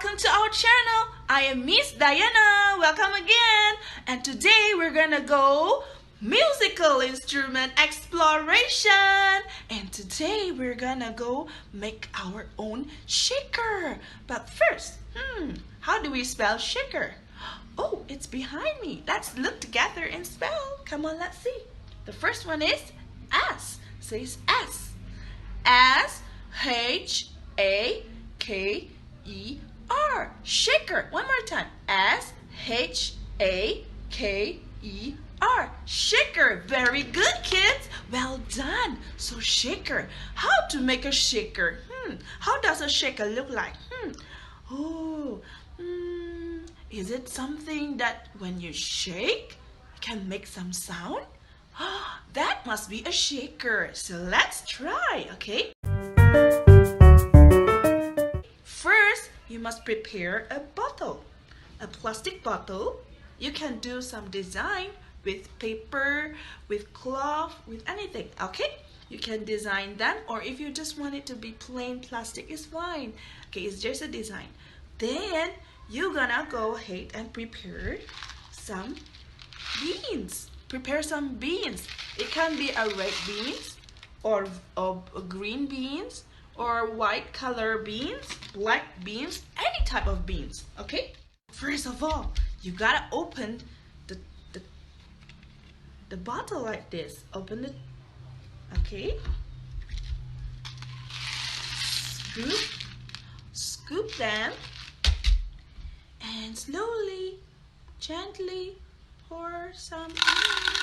welcome to our channel. I am Miss Diana. Welcome again. And today we're gonna go musical instrument exploration. And today we're gonna go make our own shaker. But first, how do we spell shaker? Oh, it's behind me. Let's look together and spell. Come on, let's see. The first one is S. Says S. S-H-A-K-E-R. Shaker. One more time. S-H-A-K-E-R. Shaker. Very good, kids. Well done. So shaker. How to make a shaker? How does a shaker look like? Is it something that when you shake can make some sound? That must be a shaker. So let's try, okay? First, you must prepare a bottle, a plastic bottle. You can do some design with paper, with cloth, with anything, okay? You can design them, or if you just want it to be plain plastic, it's fine. Okay, it's just a design. Then you're gonna go ahead and prepare some beans. Prepare some beans. It can be a red beans or green beans or white color beans, black beans, any type of beans, okay? First of all, you gotta open the bottle like this. Open it, okay? Scoop them and slowly, gently pour some.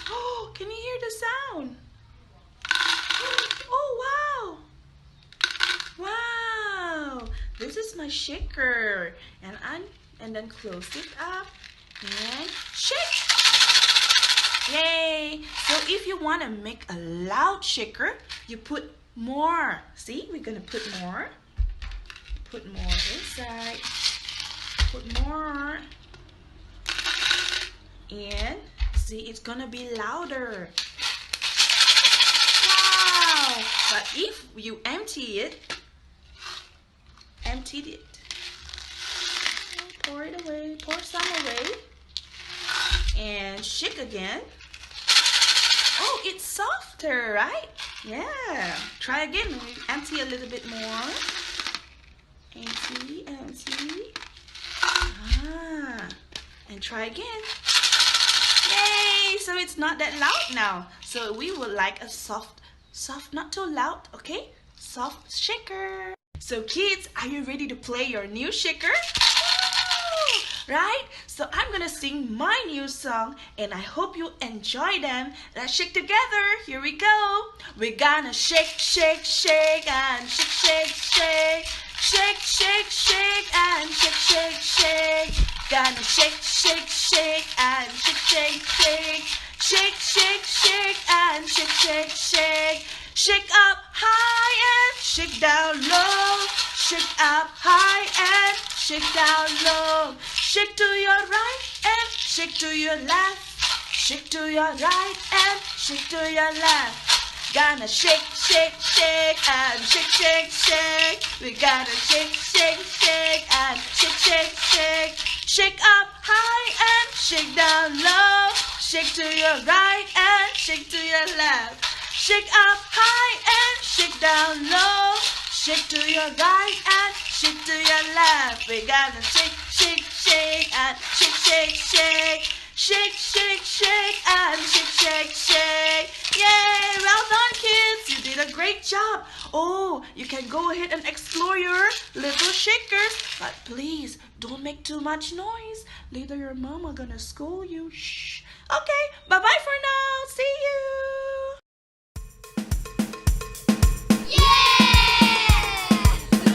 Oh, can you hear the sound? Oh, wow. Wow. This is my shaker. And then close it up and shake. Yay. So if you want to make a loud shaker, you put more. See, we're going to put more. Put more inside. Put more. And see, it's gonna be louder. Wow! But if you empty it, pour it away, pour some away, and shake again. Oh, it's softer, right? Yeah. Try again. Empty a little bit more. Empty. And try again. Yay! So it's not that loud now. So we would like a soft, not too loud, okay? Soft shaker. So kids, are you ready to play your new shaker? Woo! Right? So I'm gonna sing my new song and I hope you enjoy them. Let's shake together. Here we go. We're gonna shake, shake, shake and shake, shake, shake. Shake, shake, shake and shake, shake, shake. Gonna shake, shake, shake and shake, shake, shake. Shake, shake, shake and shake, shake, shake. Shake up high and shake down low. Shake up high and shake down low. Shake to your right and shake to your left. Shake to your right and shake to your left. Gonna shake, shake, shake and shake, shake, shake. We gotta shake, shake, shake and shake, shake, shake. Shake up high and shake down low. Shake to your right and shake to your left. Shake up high and shake down low. Shake to your right and shake to your left. We gotta shake, shake, shake and shake, shake, shake. Shake, shake, shake and shake, shake, shake. Yay! Well done, kids. You did a great job. Oh, you can go ahead and explore your little shakers. But please, don't make too much noise. Later your mama gonna scold you. Shh. Okay,